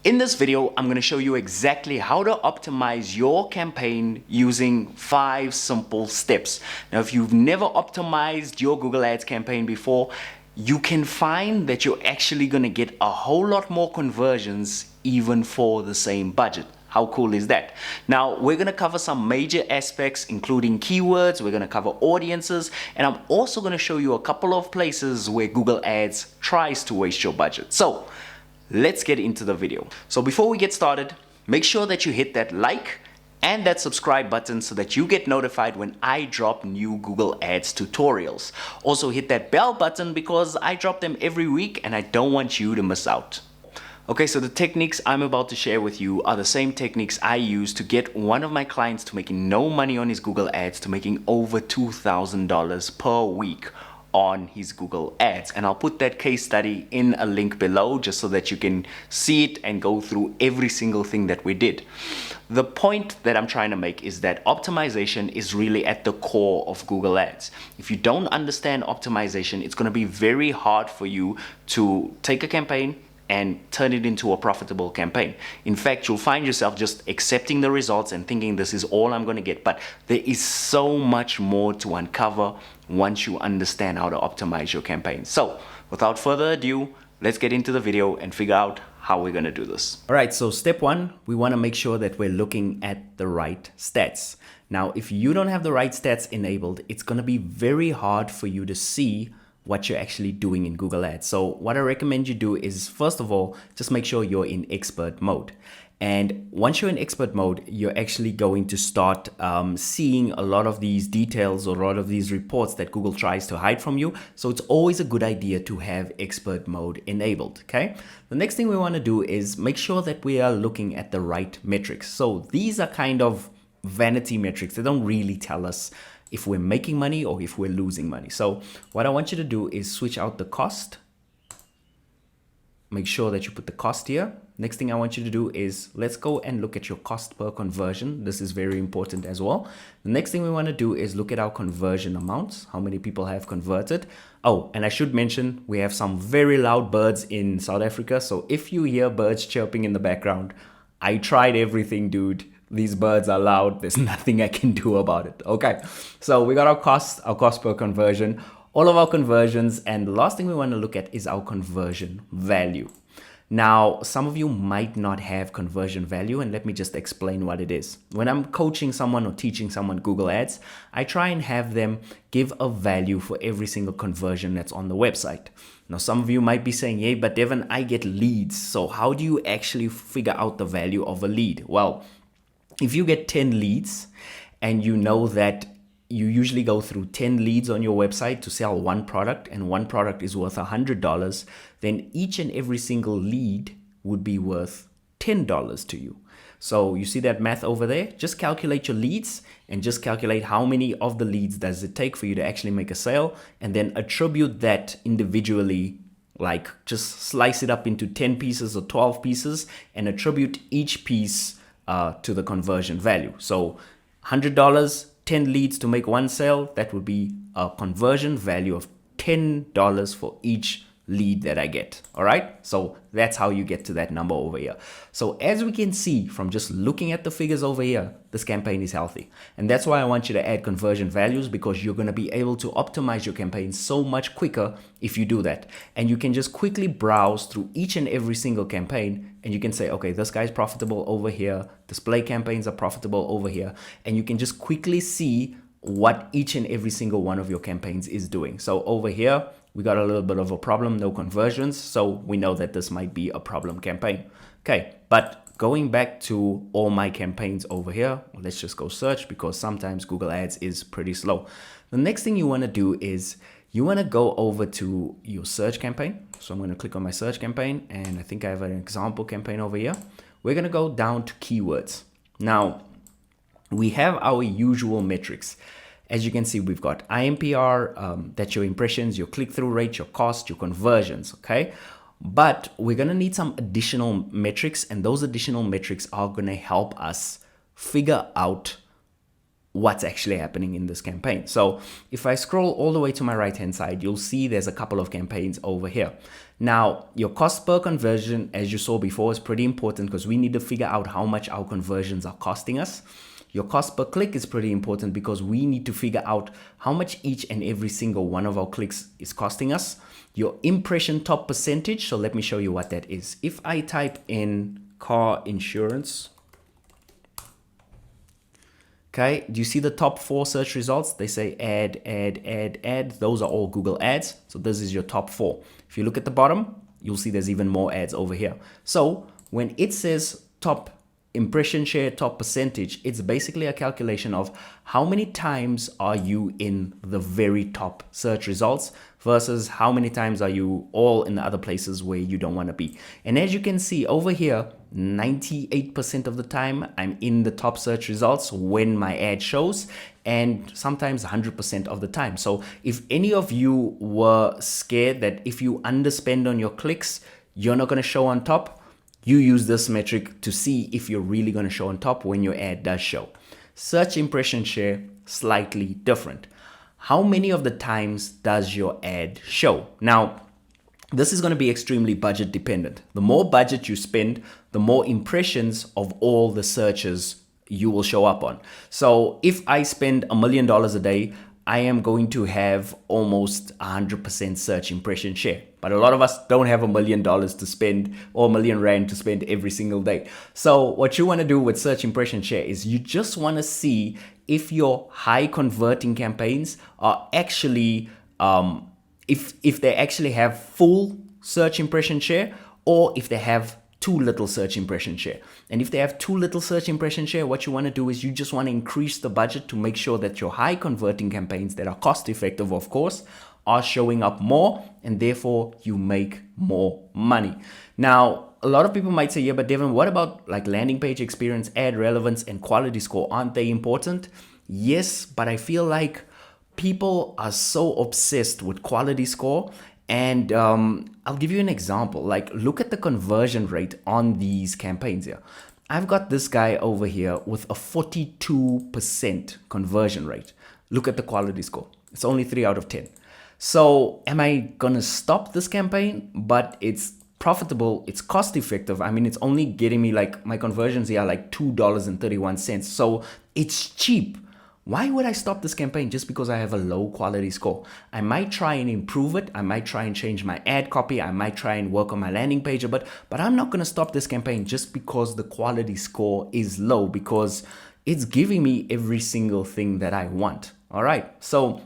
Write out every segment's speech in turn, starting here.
In this video, I'm going to show you exactly how to optimize your campaign using 5 simple steps. Now, if you've never optimized your Google Ads campaign before, you can find that you're actually going to get a whole lot more conversions even for the same budget. How cool is that? Now, we're going to cover some major aspects, including keywords. We're going to cover audiences, and I'm also going to show you a couple of places where Google Ads tries to waste your budget. So let's get into the video. So before we get started, make sure that you hit that like and that subscribe button so that you get notified when I drop new Google Ads tutorials. Also hit that bell button because I drop them every week and I don't want you to miss out. Okay, so the techniques I'm about to share with you are the same techniques I use to get one of my clients to making no money on his Google Ads to making over $2,000 per week on his Google Ads. And I'll put that case study in a link below just so that you can see it and go through every single thing that we did. The point that I'm trying to make is that optimization is really at the core of Google Ads. If you don't understand optimization, it's going to be very hard for you to take a campaign and turn it into a profitable campaign. In fact, you'll find yourself just accepting the results and thinking this is all I'm going to get. But there is so much more to uncover once you understand how to optimize your campaign. So without further ado, let's get into the video and figure out how we're going to do this. All right, so step one, we want to make sure that we're looking at the right stats. Now, if you don't have the right stats enabled, it's going to be very hard for you to see what you're actually doing in Google Ads. So what I recommend you do is, first of all, just make sure you're in expert mode. And once you're in expert mode, you're actually going to start seeing a lot of these details or a lot of these reports that Google tries to hide from you. So it's always a good idea to have expert mode enabled, okay? The next thing we want to do is make sure that we are looking at the right metrics. So these are kind of vanity metrics. They don't really tell us if we're making money or if we're losing money. So what I want you to do is switch out the cost. Make sure that you put the cost here. Next thing I want you to do is let's go and look at your cost per conversion. This is very important as well. The next thing we want to do is look at our conversion amounts, how many people have converted. Oh, and I should mention we have some very loud birds in South Africa. So if you hear birds chirping in the background, I tried everything, dude. These birds are loud. There's nothing I can do about it. Okay, so we got our cost per conversion, all of our conversions, and the last thing we want to look at is our conversion value. Now, some of you might not have conversion value, and let me just explain what it is. When I'm coaching someone or teaching someone Google Ads, I try and have them give a value for every single conversion that's on the website. Now, some of you might be saying, hey, but Devon, I get leads. So how do you actually figure out the value of a lead? Well, if you get 10 leads and you know that you usually go through 10 leads on your website to sell one product and one product is worth $100, then each and every single lead would be worth $10 to you. So you see that math over there? Just calculate your leads and just calculate how many of the leads does it take for you to actually make a sale, and then attribute that individually. Like just slice it up into 10 pieces or 12 pieces and attribute each piece to the conversion value. So $100, 10 leads to make one sale, that would be a conversion value of $10 for each lead that I get. All right, so that's how you get to that number over here. So as we can see from just looking at the figures over here, this campaign is healthy, and that's why I want you to add conversion values, because you're going to be able to optimize your campaign so much quicker if you do that. And you can just quickly browse through each and every single campaign and you can say, okay, this guy's profitable over here, display campaigns are profitable over here, and you can just quickly see what each and every single one of your campaigns is doing. So over here, we got a little bit of a problem, no conversions. So we know that this might be a problem campaign. Okay, but going back to all my campaigns over here, let's just go search, because sometimes Google Ads is pretty slow. The next thing you want to do is you want to go over to your search campaign. So I'm going to click on my search campaign, and I think I have an example campaign over here. We're going to go down to keywords. Now, we have our usual metrics. As you can see, we've got IMPR, that's your impressions, your click-through rate, your cost, your conversions, okay? But we're gonna need some additional metrics, and those additional metrics are gonna help us figure out what's actually happening in this campaign. So if I scroll all the way to my right hand side, you'll see there's a couple of campaigns over here. Now, your cost per conversion, as you saw before, is pretty important because we need to figure out how much our conversions are costing us. Your cost per click is pretty important because we need to figure out how much each and every single one of our clicks is costing us. Your impression top percentage, so let me show you what that is. If I type in car insurance, okay, do you see the top 4 search results? They say ad, ad, ad, ad. Those are all Google ads. So this is your top 4. If you look at the bottom, you'll see there's even more ads over here. So when it says top impression share, top percentage, it's basically a calculation of how many times are you in the very top search results versus how many times are you all in the other places where you don't want to be. And as you can see over here, 98% of the time I'm in the top search results when my ad shows, and sometimes 100% of the time. So if any of you were scared that if you underspend on your clicks, you're not going to show on top, you use this metric to see if you're really going to show on top when your ad does show. Search impression share, slightly different. How many of the times does your ad show? Now, this is going to be extremely budget dependent. The more budget you spend, the more impressions of all the searches you will show up on. So if I spend $1 million a day, I am going to have almost 100% search impression share. But a lot of us don't have $1 million to spend or R1,000,000 to spend every single day. So what you want to do with search impression share is you just want to see if your high converting campaigns are actually, if they actually have full search impression share or if they have too little search impression share. And if they have too little search impression share, what you want to do is you just want to increase the budget to make sure that your high converting campaigns that are cost effective, of course, are showing up more, and therefore you make more money. Now, a lot of people might say, yeah, but Devon, what about like landing page experience, ad relevance, and quality score? Aren't they important? Yes, but I feel like people are so obsessed with quality score. And I'll give you an example. Like, look at the conversion rate on these campaigns here. I've got this guy over here with a 42% conversion rate. Look at the quality score. It's only 3 out of 10. So am I gonna stop this campaign? But it's profitable, it's cost effective. I mean, it's only getting me like, my conversions here are like $2.31. So it's cheap. Why would I stop this campaign just because I have a low quality score? I might try and improve it. I might try and change my ad copy. I might try and work on my landing page, but I'm not going to stop this campaign just because the quality score is low, because it's giving me every single thing that I want. All right. So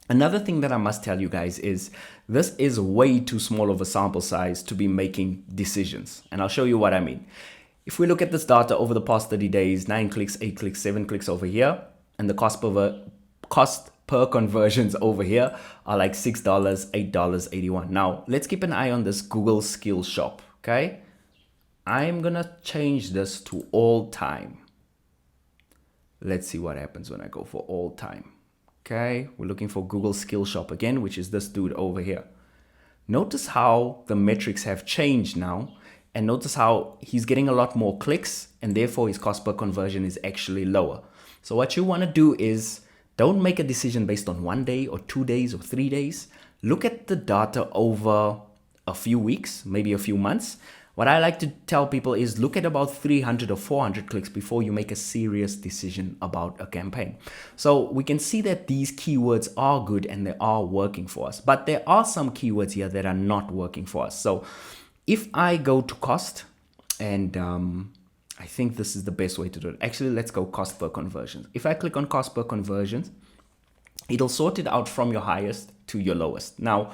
another thing that I must tell you guys is this is way too small of a sample size to be making decisions. And I'll show you what I mean. If we look at this data over the past 30 days, 9 clicks, 8 clicks, 7 clicks over here, and the cost per conversions over here are like $6, $8.81. Now, let's keep an eye on this Google Skills Shop, okay? I'm gonna change this to all time. Let's see what happens when I go for all time. Okay, we're looking for Google Skills Shop again, which is this dude over here. Notice how the metrics have changed now, and notice how he's getting a lot more clicks, and therefore his cost per conversion is actually lower. So what you want to do is don't make a decision based on 1 day or 2 days or 3 days. Look at the data over a few weeks, maybe a few months. What I like to tell people is look at about 300 or 400 clicks before you make a serious decision about a campaign. So we can see that these keywords are good and they are working for us, but there are some keywords here that are not working for us. So if I go to cost, and I think this is the best way to do it. Actually, let's go cost per conversion. If I click on cost per conversion, it'll sort it out from your highest to your lowest. Now,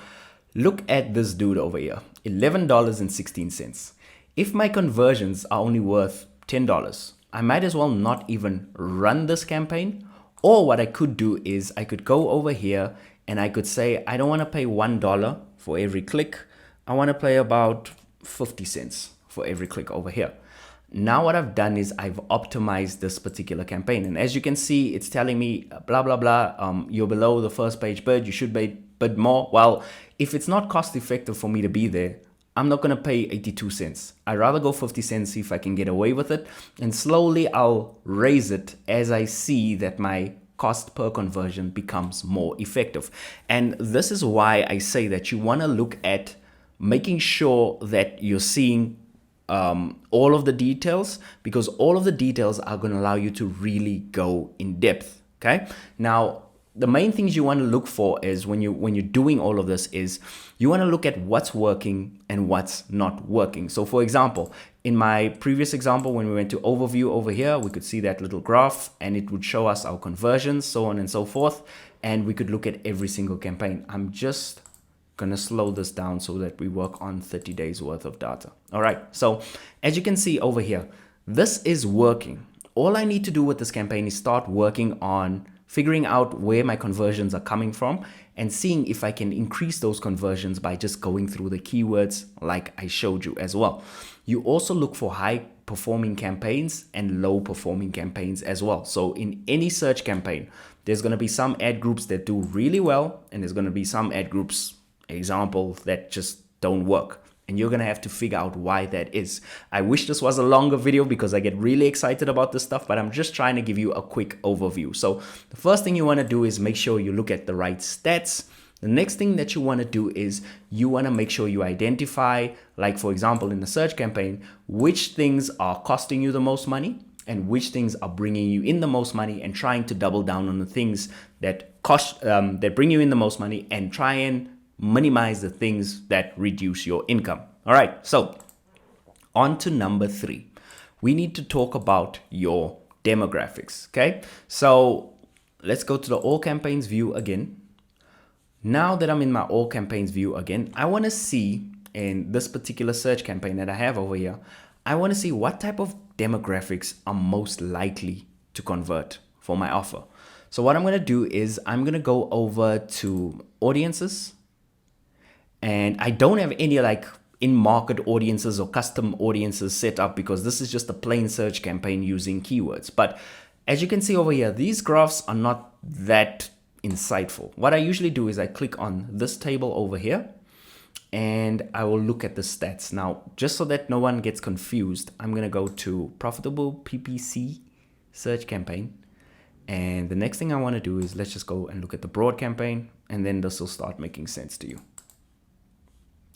look at this dude over here, $11.16. If my conversions are only worth $10, I might as well not even run this campaign. Or what I could do is I could go over here and I could say, I don't want to pay $1 for every click. I want to pay about 50 cents for every click over here. Now what I've done is I've optimized this particular campaign. And as you can see, it's telling me blah, blah, blah. You're below the first page bid. You should bid more. Well, if it's not cost effective for me to be there, I'm not going to pay 82 cents. I'd rather go 50 cents, see if I can get away with it. And slowly I'll raise it as I see that my cost per conversion becomes more effective. And this is why I say that you want to look at making sure that you're seeing all of the details, because all of the details are going to allow you to really go in depth. Okay. Now, the main things you want to look for is when you're doing all of this is you want to look at what's working and what's not working. So for example, in my previous example, when we went to overview over here, we could see that little graph and it would show us our conversions, so on and so forth. And we could look at every single campaign. I'm just going to slow this down so that we work on 30 days worth of data. All right. So as you can see over here, this is working. All I need to do with this campaign is start working on figuring out where my conversions are coming from and seeing if I can increase those conversions by just going through the keywords like I showed you as well. You also look for high performing campaigns and low performing campaigns as well. So in any search campaign, there's going to be some ad groups that do really well, and there's going to be some ad groups, example, that just don't work. And you're going to have to figure out why that is. I wish this was a longer video because I get really excited about this stuff, but I'm just trying to give you a quick overview. So the first thing you want to do is make sure you look at the right stats. The next thing that you want to do is you want to make sure you identify, like for example, in the search campaign, which things are costing you the most money and which things are bringing you in the most money, and trying to double down on the things that that bring you in the most money and try and minimize the things that reduce your income. All right, so on to number 3. We need to talk about your demographics, okay? So let's go to the all campaigns view again. Now that I'm in my all campaigns view again, I want to see in this particular search campaign that I have over here, I want to see what type of demographics are most likely to convert for my offer. So what I'm going to do is I'm going to go over to audiences. And I don't have any like in-market audiences or custom audiences set up because this is just a plain search campaign using keywords. But as you can see over here, these graphs are not that insightful. What I usually do is I click on this table over here and I will look at the stats. Now, just so that no one gets confused, I'm going to go to profitable PPC search campaign. And the next thing I want to do is let's just go and look at the broad campaign, and then this will start making sense to you.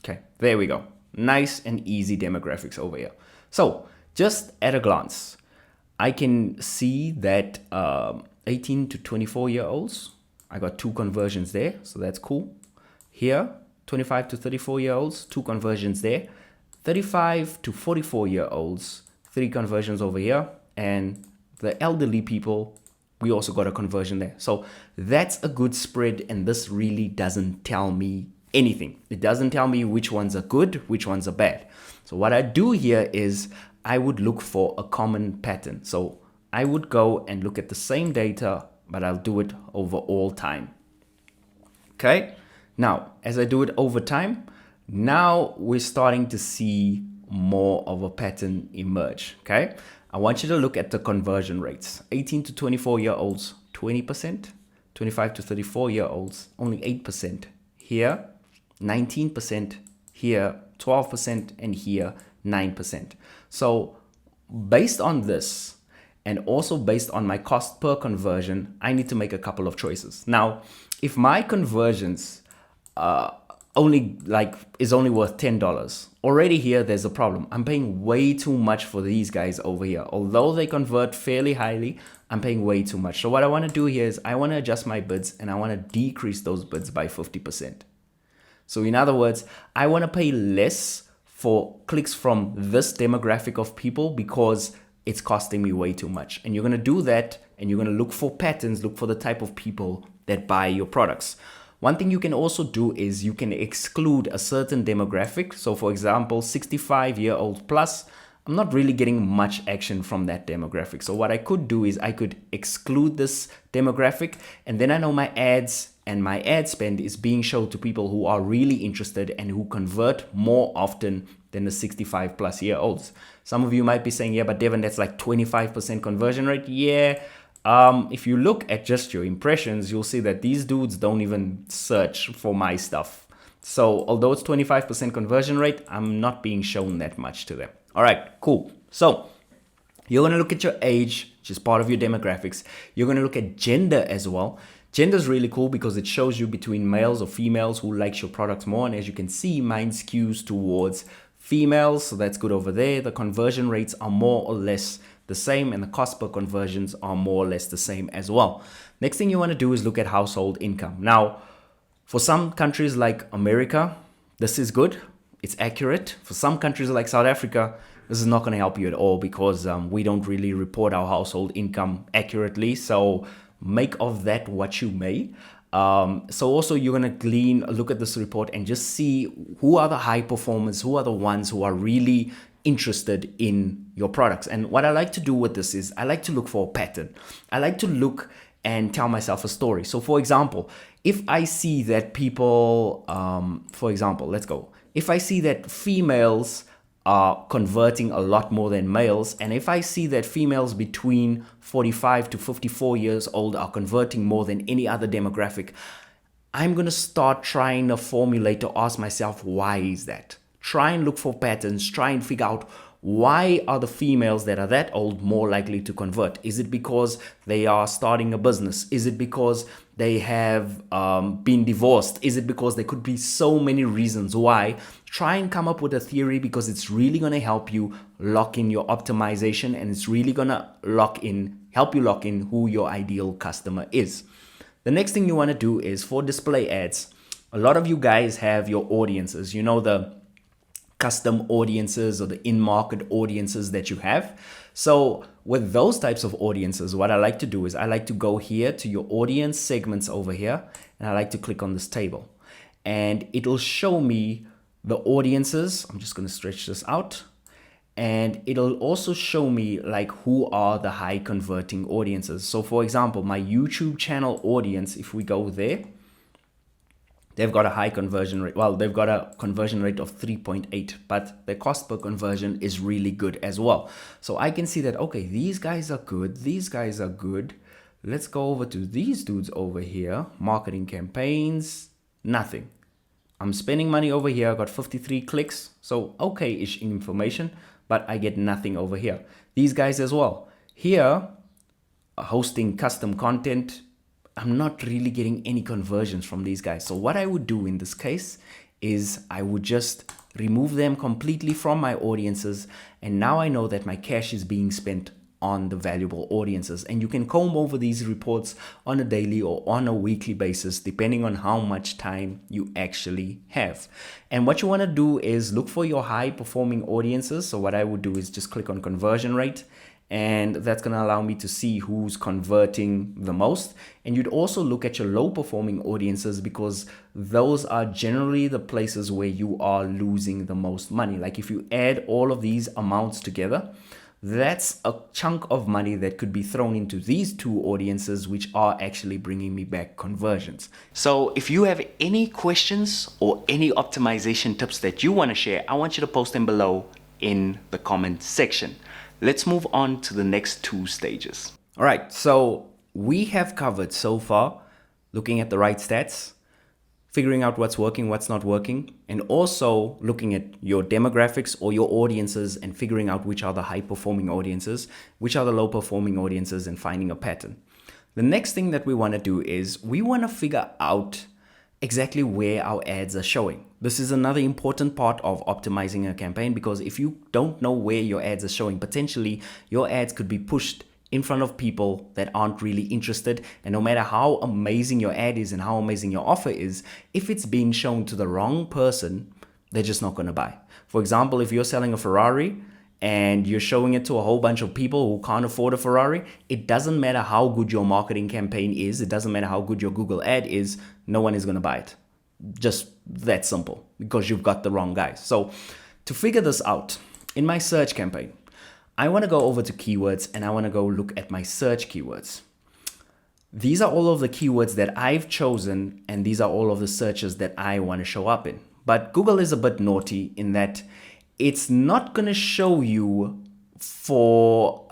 Okay, there we go. Nice and easy demographics over here. So just at a glance, I can see that 18 to 24 year olds, I got 2 conversions there. So that's cool. Here, 25 to 34 year olds, 2 conversions there. 35 to 44 year olds, 3 conversions over here. And the elderly people, we also got a conversion there. So that's a good spread. And this really doesn't tell me anything. It doesn't tell me which ones are good, which ones are bad. So what I do here is I would look for a common pattern. So I would go and look at the same data, but I'll do it over all time. Okay. Now, as I do it over time, now we're starting to see more of a pattern emerge. Okay. I want you to look at the conversion rates. 18 to 24 year olds, 20%. 25 to 34 year olds, only 8%. Here, 19%, here 12%, and here 9%. So based on this, and also based on my cost per conversion, I need to make a couple of choices. Now, if my conversions is only worth $10, already here there's a problem. I'm paying way too much for these guys over here. Although they convert fairly highly, I'm paying way too much. So what I want to do here is I want to adjust my bids, and I want to decrease those bids by 50%. So in other words, I want to pay less for clicks from this demographic of people because it's costing me way too much. And you're going to do that, and you're going to look for patterns, look for the type of people that buy your products. One thing you can also do is you can exclude a certain demographic. So for example, 65-year-old plus, I'm not really getting much action from that demographic. So what I could do is I could exclude this demographic, and then I know my ads and my ad spend is being shown to people who are really interested and who convert more often than the 65 plus year olds. Some of you might be saying, yeah, but Devon, that's like 25% conversion rate. Yeah. If you look at just your impressions, you'll see that these dudes don't even search for my stuff. So although it's 25% conversion rate, I'm not being shown that much to them. All right, cool. So you're going to look at your age, which is part of your demographics. You're going to look at gender as well. Gender is really cool because it shows you between males or females who likes your products more. And as you can see, mine skews towards females. So that's good over there. The conversion rates are more or less the same and the cost per conversions are more or less the same as well. Next thing you want to do is look at household income. Now, for some countries like America, this is good. It's accurate. For some countries like South Africa, this is not going to help you at all because we don't really report our household income accurately. So make of that what you may. So also you're going to look at this report and just see who are the high performers, who are the ones who are really interested in your products. And what I like to do with this is I like to look for a pattern. I like to look and tell myself a story. So for example, if I see that people, if I see that females are converting a lot more than males, and if I see that females between 45 to 54 years old are converting more than any other demographic, I'm going to start trying to formulate to ask myself, why is that? Try and look for patterns, try and figure out why are the females that are that old more likely to convert? Is it because they are starting a business? Is it because they have been divorced? Is it because there could be so many reasons why? Try and come up with a theory because it's really going to help you lock in your optimization and it's really going to help you lock in who your ideal customer is. The next thing you want to do is for display ads. A lot of you guys have your audiences, the custom audiences or the in-market audiences that you have. So with those types of audiences, what I like to do is I like to go here to your audience segments over here, and I like to click on this table. And it'll show me the audiences. I'm just going to stretch this out. And it'll also show me like who are the high converting audiences. So for example, my YouTube channel audience, if we go there, they've got a high conversion rate. Well, they've got a conversion rate of 3.8, but their cost per conversion is really good as well. So I can see that, okay, these guys are good. These guys are good. Let's go over to these dudes over here. Marketing campaigns, nothing. I'm spending money over here. I got 53 clicks. So okay-ish information, but I get nothing over here. These guys as well. Here, hosting custom content, I'm not really getting any conversions from these guys. So what I would do in this case is I would just remove them completely from my audiences. And now I know that my cash is being spent on the valuable audiences. And you can comb over these reports on a daily or on a weekly basis, depending on how much time you actually have. And what you want to do is look for your high performing audiences. So what I would do is just click on conversion rate. And that's going to allow me to see who's converting the most. And you'd also look at your low performing audiences because those are generally the places where you are losing the most money. Like if you add all of these amounts together, that's a chunk of money that could be thrown into these two audiences, which are actually bringing me back conversions. So if you have any questions or any optimization tips that you want to share, I want you to post them below in the comment section. Let's move on to the next two stages. All right, so we have covered so far looking at the right stats, figuring out what's working, what's not working, and also looking at your demographics or your audiences and figuring out which are the high performing audiences, which are the low performing audiences, and finding a pattern. The next thing that we want to do is we want to figure out exactly where our ads are showing. This is another important part of optimizing a campaign because if you don't know where your ads are showing, potentially your ads could be pushed in front of people that aren't really interested. And no matter how amazing your ad is and how amazing your offer is, if it's being shown to the wrong person, they're just not going to buy. For example, if you're selling a Ferrari and you're showing it to a whole bunch of people who can't afford a Ferrari, it doesn't matter how good your marketing campaign is. It doesn't matter how good your Google ad is. No one is going to buy it. Just that simple because you've got the wrong guys. So to figure this out, in my search campaign, I want to go over to keywords and I want to go look at my search keywords. These are all of the keywords that I've chosen and these are all of the searches that I want to show up in. But Google is a bit naughty in that it's not going to show you for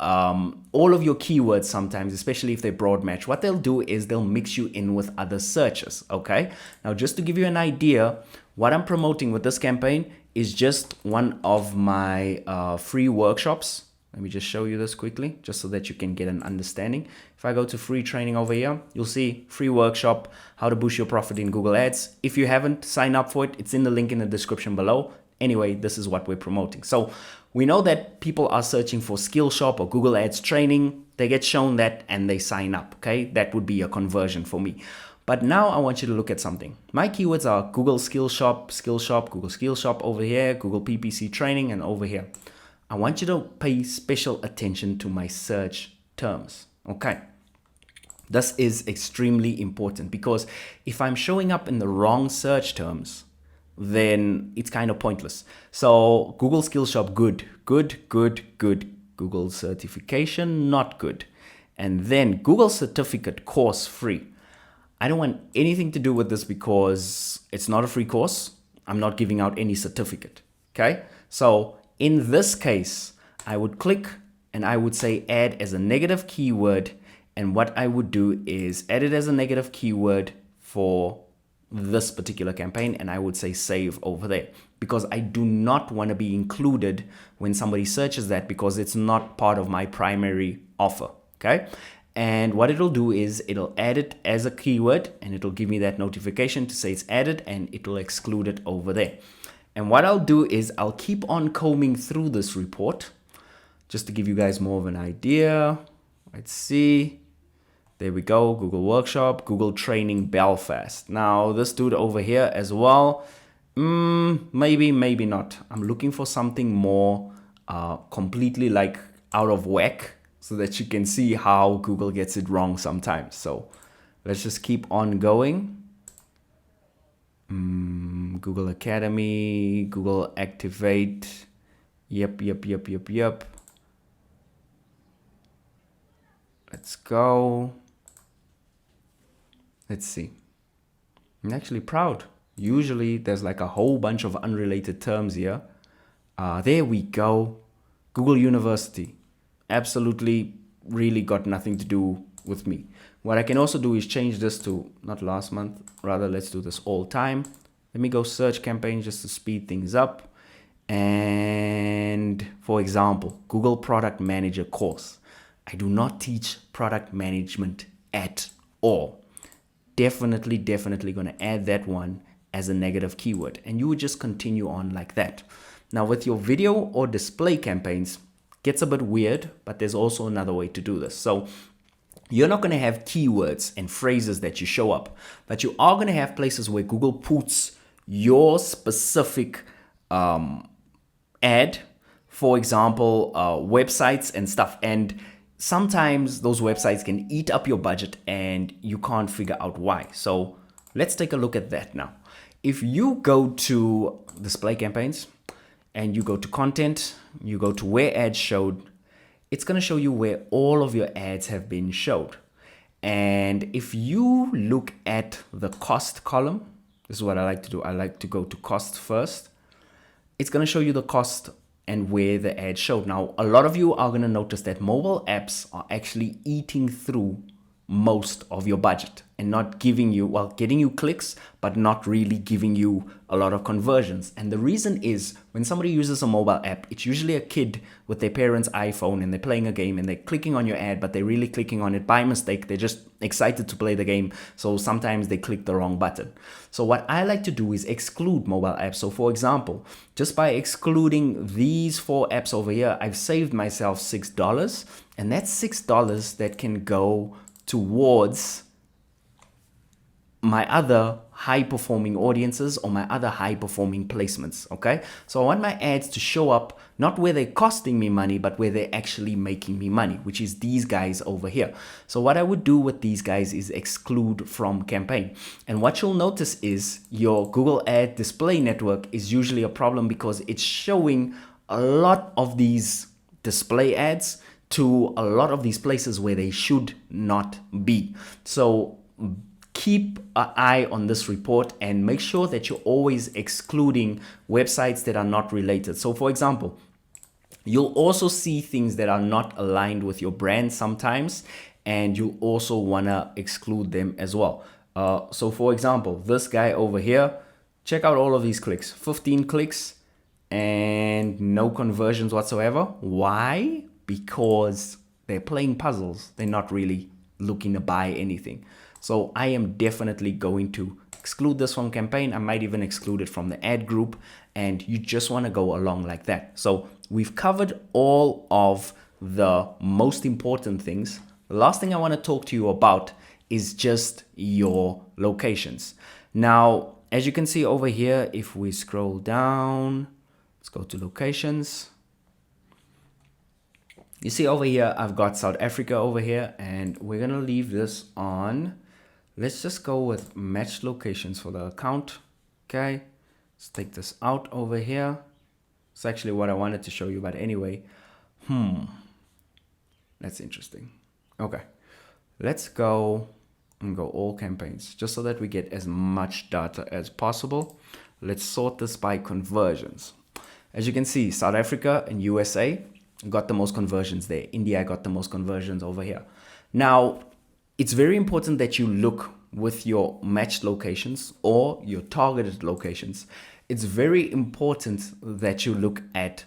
all of your keywords sometimes, especially if they broad match. What they'll do is they'll mix you in with other searches, okay? Now, just to give you an idea, What I'm promoting with this campaign is just one of my free workshops. Let me just show you this quickly, just so that you can get an understanding. If I go to free training over here, you'll see free workshop, how to boost your profit in Google Ads. If you haven't signed up for it, it's in the link in the description below. Anyway, this is what we're promoting. So we know that people are searching for Skillshop or Google Ads training. They get shown that and they sign up, okay? That would be a conversion for me. But now I want you to look at something. My keywords are Google Skillshop, Google Skillshop over here, Google PPC training, and over here. I want you to pay special attention to my search terms, okay? This is extremely important because if I'm showing up in the wrong search terms, then it's kind of pointless. So Google Skillshop, good. Google certification, not good. And then Google certificate course, free. I don't want anything to do with this because it's not a free course. I'm not giving out any certificate, okay? So in this case, I would click and I would say add as a negative keyword. And what I would do is add it as a negative keyword for this particular campaign. And I would say save over there because I do not want to be included when somebody searches that because it's not part of my primary offer, okay? And what it'll do is it'll add it as a keyword and it'll give me that notification to say it's added and it'll exclude it over there. And what I'll do is I'll keep on combing through this report just to give you guys more of an idea. Let's see. There we go. Google Workshop, Google Training Belfast. Now this dude over here as well. Maybe not. I'm looking for something more completely like out of whack so that you can see how Google gets it wrong sometimes. So let's just keep on going. Google Academy, Google Activate. Yep. Let's go. Let's see. I'm actually proud. Usually there's like a whole bunch of unrelated terms here. There we go. Google University. Absolutely really got nothing to do with me. What I can also do is change this to not last month, rather let's do this all time. Let me go search campaign just to speed things up. And for example, Google Product Manager course. I do not teach product management at all. Definitely going to add that one as a negative keyword. And you would just continue on like that. Now with your video or display campaigns, gets a bit weird, but there's also another way to do this. So you're not going to have keywords and phrases that you show up, but you are going to have places where Google puts your specific ad, for example, websites and stuff. And sometimes those websites can eat up your budget and you can't figure out why. So let's take a look at that now. If you go to display campaigns and you go to content, you go to where ads showed, it's going to show you where all of your ads have been showed. And if you look at the cost column, this is what I like to do. I like to go to cost first. It's going to show you the cost and where the ad showed. Now, a lot of you are going to notice that mobile apps are actually eating through most of your budget and not giving you, well, getting you clicks, but not really giving you a lot of conversions. And the reason is when somebody uses a mobile app, it's usually a kid with their parents' iPhone and they're playing a game and they're clicking on your ad, but they're really clicking on it by mistake. They're just excited to play the game. So sometimes they click the wrong button. So what I like to do is exclude mobile apps. So for example, just by excluding these 4 apps over here, I've saved myself $6, and that's $6 that can go towards my other high performing audiences or my other high performing placements. Okay, so I want my ads to show up not where they're costing me money, but where they're actually making me money, which is these guys over here. So what I would do with these guys is exclude from campaign. And what you'll notice is your Google Ad Display Network is usually a problem because it's showing a lot of these display ads to a lot of these places where they should not be. So keep an eye on this report and make sure that you're always excluding websites that are not related. So for example, you'll also see things that are not aligned with your brand sometimes, and you also want to exclude them as well. So for example, this guy over here, Check out all of these clicks, 15 clicks and no conversions whatsoever. Why? Because they're playing puzzles. They're not really looking to buy anything. So I am definitely going to exclude this from campaign. I might even exclude it from the ad group, and you just want to go along like that. So we've covered all of the most important things. The last thing I want to talk to you about is just your locations. Now, as you can see over here, if we scroll down, let's go to locations. You see over here, I've got South Africa over here, and we're going to leave this on. Let's just go with matched locations for the account. Okay, let's take this out over here. It's actually what I wanted to show you, but anyway, that's interesting. Okay, let's go and go all campaigns just so that we get as much data as possible. Let's sort this by conversions. As you can see, South Africa and USA got the most conversions there. India got the most conversions over here. Now, it's very important that you look with your matched locations or your targeted locations. It's very important that you look at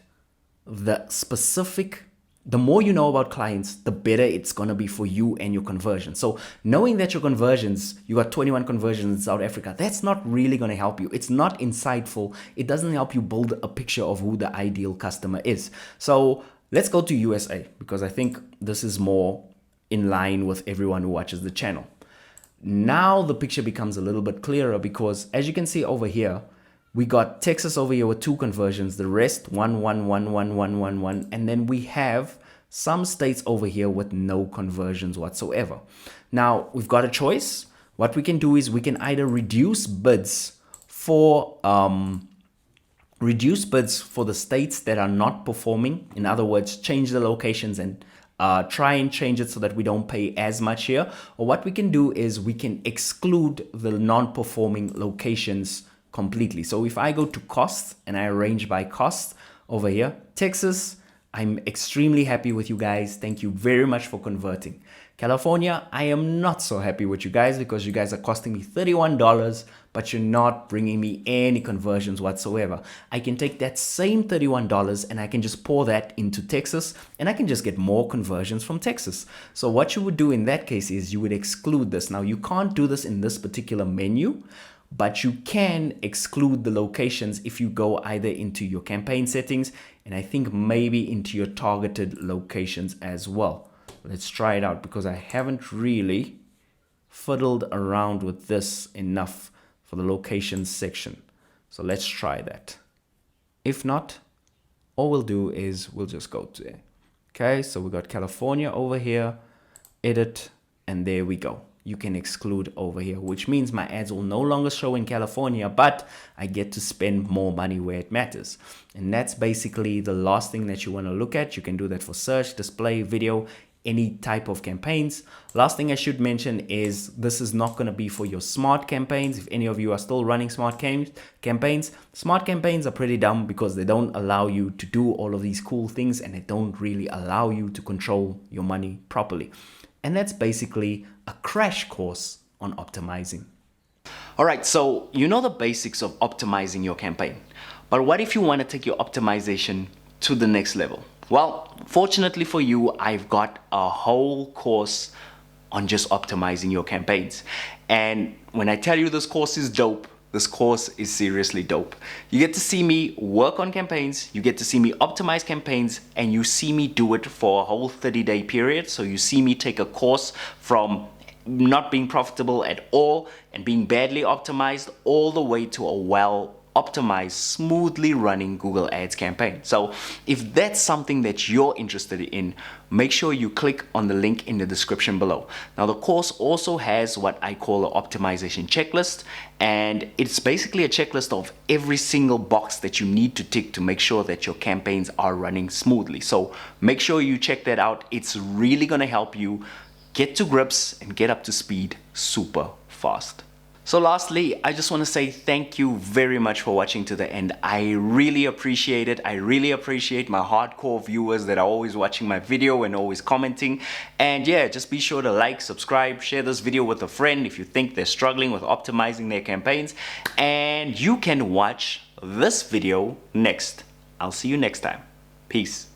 the specific. The more you know about clients, the better it's going to be for you and your conversion. So knowing that your conversions, you got 21 conversions in South Africa, that's not really going to help you. It's not insightful. It doesn't help you build a picture of who the ideal customer is. So let's go to USA, because I think this is more in line with everyone who watches the channel. Now the picture becomes a little bit clearer, because as you can see over here, we got Texas over here with 2 conversions, the rest 1, 1, 1, 1, 1, 1, 1. And then we have some states over here with no conversions whatsoever. Now we've got a choice. What we can do is we can either reduce bids for the states that are not performing. In other words, change the locations and try and change it so that we don't pay as much here. Or what we can do is we can exclude the non-performing locations completely. So if I go to costs and I arrange by cost over here, Texas, I'm extremely happy with you guys. Thank you very much for converting. California, I am not so happy with you guys, because you guys are costing me $31, but you're not bringing me any conversions whatsoever. I can take that same $31 and I can just pour that into Texas, and I can just get more conversions from Texas. So what you would do in that case is you would exclude this. Now you can't do this in this particular menu, but you can exclude the locations if you go either into your campaign settings, and I think maybe into your targeted locations as well. Let's try it out, because I haven't really fiddled around with this enough for the locations section. So let's try that. If not, all we'll do is we'll just go to there. Okay, so we got California over here, edit, and there we go. You can exclude over here, which means my ads will no longer show in California, but I get to spend more money where it matters. And that's basically the last thing that you want to look at. You can do that for search, display, video, any type of campaigns. Last thing I should mention is this is not going to be for your smart campaigns. If any of you are still running smart campaigns, smart campaigns are pretty dumb, because they don't allow you to do all of these cool things, and they don't really allow you to control your money properly. And that's basically a crash course on optimizing. All right, so you know the basics of optimizing your campaign. But what if you want to take your optimization to the next level? Well, fortunately for you, I've got a whole course on just optimizing your campaigns. And when I tell you this course is dope, this course is seriously dope. You get to see me work on campaigns, you get to see me optimize campaigns, and you see me do it for a whole 30-day period. So you see me take a course from not being profitable at all and being badly optimized all the way to a well optimized, smoothly running Google Ads campaign. So if that's something that you're interested in, make sure you click on the link in the description below. Now the course also has what I call an optimization checklist, and it's basically a checklist of every single box that you need to tick to make sure that your campaigns are running smoothly. So make sure you check that out. It's really going to help you get to grips and get up to speed super fast. So lastly, I just want to say thank you very much for watching to the end. I really appreciate it. I really appreciate my hardcore viewers that are always watching my video and always commenting. And yeah, just be sure to like, subscribe, share this video with a friend if you think they're struggling with optimizing their campaigns. And you can watch this video next. I'll see you next time. Peace.